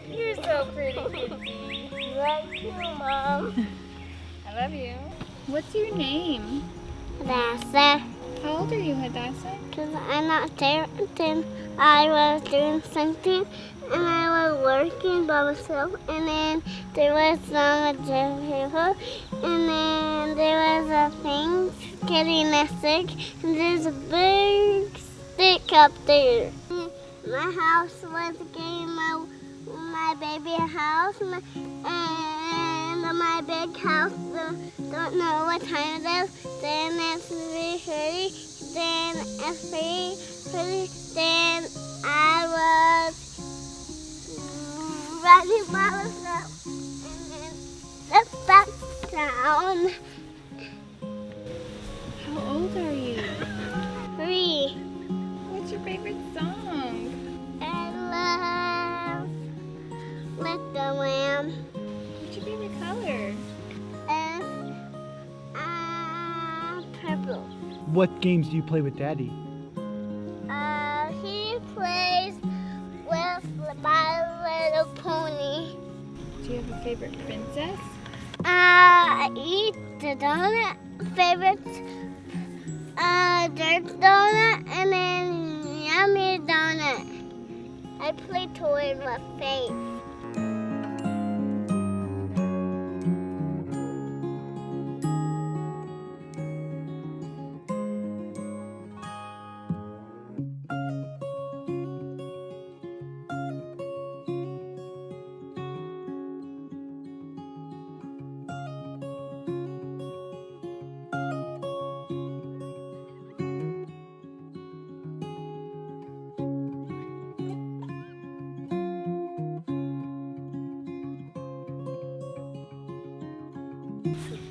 You're so pretty, Kizzy. Love you, Mom. I love you. What's your name? Hadassah. How old are you, Hadassah? Because I'm not there. Then I was doing something and I was working by myself. And then there was some people. And then there was a thing getting a stick. And there's a big stick up there. My house was getting my baby house. And my big house don't know what time it is. Then it's really pretty. Then it's pretty. Then I was running by myself. And then stepped back down. How old are you? 3. What's your favorite song? I love Little Lamb. What's your favorite color? Purple. What games do you play with Daddy? He plays with My Little Pony. Do you have a favorite princess? I eat the donut. Favorite dirt donut and then yummy donut. I play toy with my face.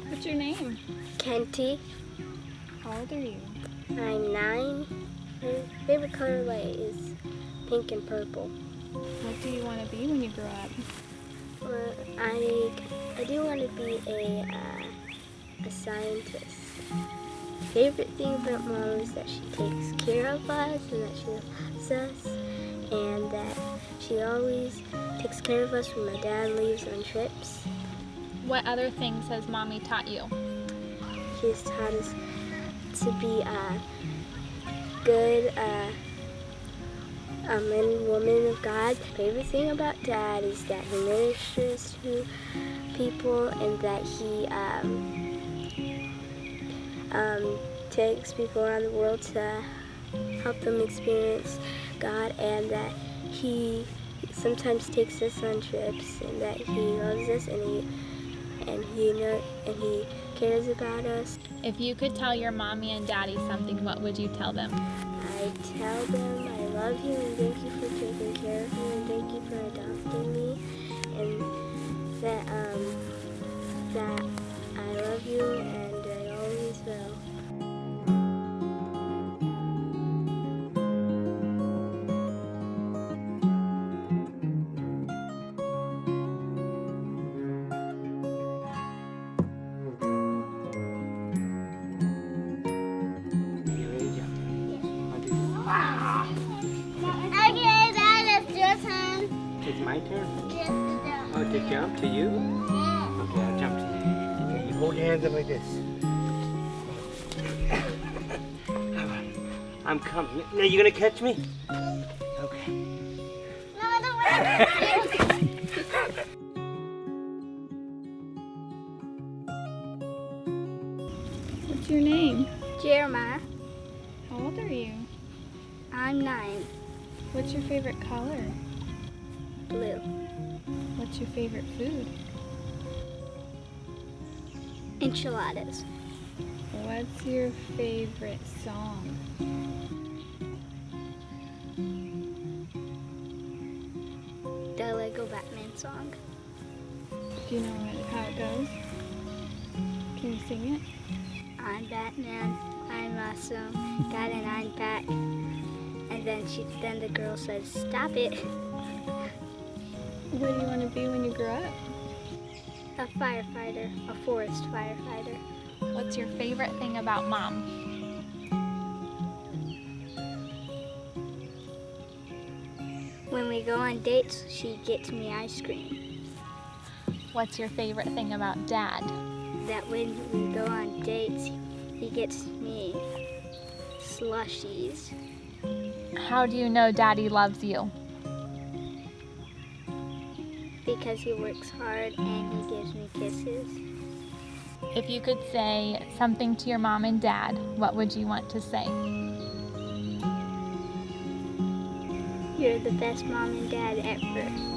What's your name? Kenty. How old are you? I'm 9. My favorite colorway is pink and purple. What do you want to be when you grow up? Well, I do want to be a scientist. Favorite thing about Mom is that she takes care of us and that she loves us and that she always takes care of us when my dad leaves on trips. What other things has Mommy taught you? She's taught us to be a good man and woman of God. Favorite thing about Dad is that he ministers to people and that he takes people around the world to help them experience God, and that he sometimes takes us on trips, and that he loves us and he cares about us. If you could tell your mommy and daddy something, what would you tell them? I tell them I love you and thank you for taking care of me and thank you for adopting me, and that I love you and I always will. Okay, Dad, it's your turn. It's my turn? Yes, to jump. Oh, to jump to you? Yeah. Okay, I'll jump to you. Okay, you hold your hands up like this. I'm coming. Now, you gonna catch me? Okay. No, don't worry. What's your name? Jeremiah, How old are you? I'm 9. What's your favorite color? Blue. What's your favorite food? Enchiladas. What's your favorite song? The Lego Batman song. Do you know how it goes? Can you sing it? I'm Batman. I'm awesome. Dad and I'm back. And then the girl says, "Stop it." What do you want to be when you grow up? A firefighter, a forest firefighter. What's your favorite thing about Mom? we go on dates, she gets me ice cream. What's your favorite thing about Dad? That when we go on dates, he gets me slushies. How do you know Daddy loves you? Because he works hard and he gives me kisses. If you could say something to your mom and dad, what would you want to say? You're the best mom and dad ever.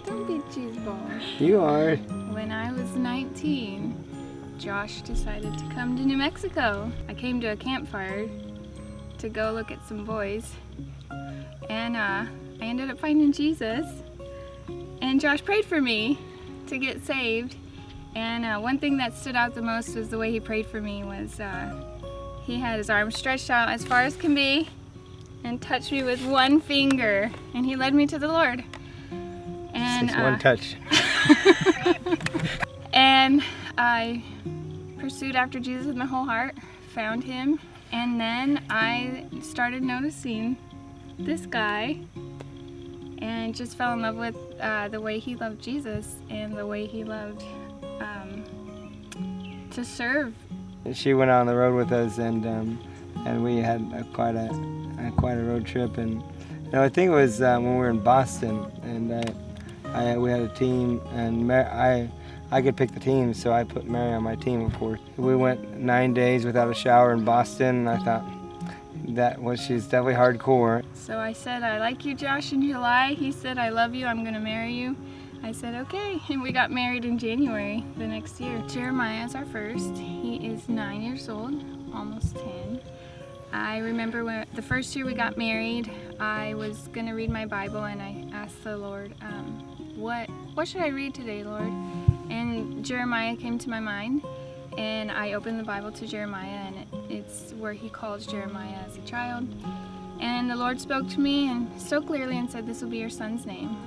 Don't be cheeseball. You are. When I was 19, Josh decided to come to New Mexico. I came to a campfire to go look at some boys, and I ended up finding Jesus. And Josh prayed for me to get saved. And one thing that stood out the most was the way he prayed for me was he had his arm stretched out as far as can be and touched me with one finger, and he led me to the Lord. And Just one touch. And I pursued after Jesus with my whole heart, found him, and then I started noticing this guy and just fell in love with the way he loved Jesus and the way he loved to serve. She went on the road with us, and we had quite a road trip. And I think it was when we were in Boston, and we had a team, and I could pick the team, so I put Mary on my team, of course. We went 9 days without a shower in Boston, and I thought she's definitely hardcore. So I said, I like you, Josh, in July. He said, I love you, I'm gonna marry you. I said, okay, and we got married in January the next year. Jeremiah is our first. He is 9 years old, almost 10. I remember when the first year we got married, I was gonna read my Bible, and I asked the Lord, what should I read today, Lord? And Jeremiah came to my mind, and I opened the Bible to Jeremiah, and it's where he calls Jeremiah as a child. And the Lord spoke to me and so clearly and said, this will be your son's name.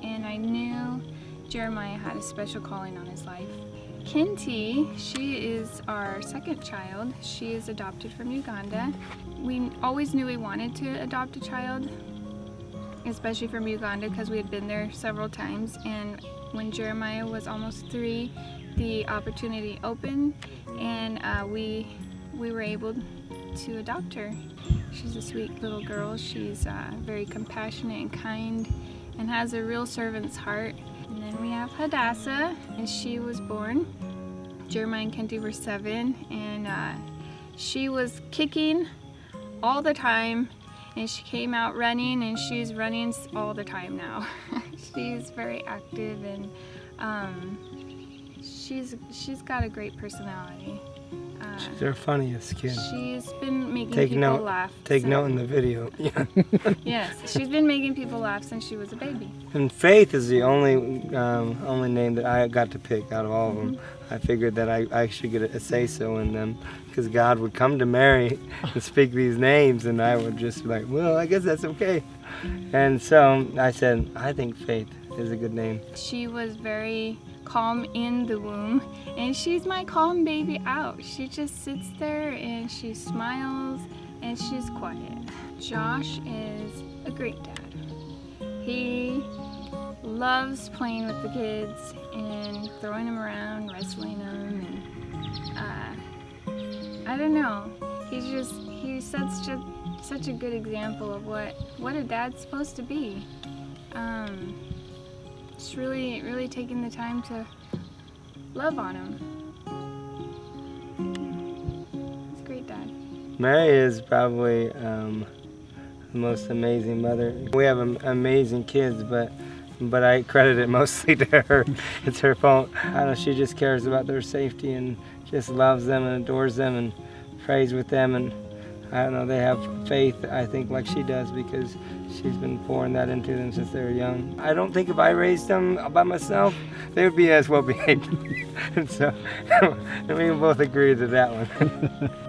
And I knew Jeremiah had a special calling on his life. Kinty, she is our second child. She is adopted from Uganda. We always knew we wanted to adopt a child, especially from Uganda, because we had been there several times. And when Jeremiah was almost 3, the opportunity opened, and we were able to adopt her. She's a sweet little girl. She's very compassionate and kind, and has a real servant's heart. And then we have Hadassah, and she was born. Jeremiah and Kinty were 7, and she was kicking all the time, and she came out running, and she's running all the time now. She's very active, and she's got a great personality. She's our funniest kid. She's been making people laugh. Take note in the video. Yes, she's been making people laugh since she was a baby. And Faith is the only name that I got to pick out of all of them. I figured that I should get a say-so in them, because God would come to Mary and speak these names, and I would just be like, well, I guess that's okay. And so I said, I think Faith is a good name. She was very calm in the womb, and she's my calm baby out. She just sits there and she smiles and she's quiet. Josh is a great dad. He loves playing with the kids and throwing them around, wrestling them, and I don't know. He sets such a good example of what a dad's supposed to be. Just really taking the time to love on him. He's a great dad. Mary is probably the most amazing mother. We have amazing kids, but I credit it mostly to her. It's her fault. I don't know, she just cares about their safety and just loves them and adores them and prays with them, and I don't know, they have faith, I think, like she does, because she's been pouring that into them since they were young. I don't think if I raised them by myself, they would be as well behaved. And so we can both agree to that one.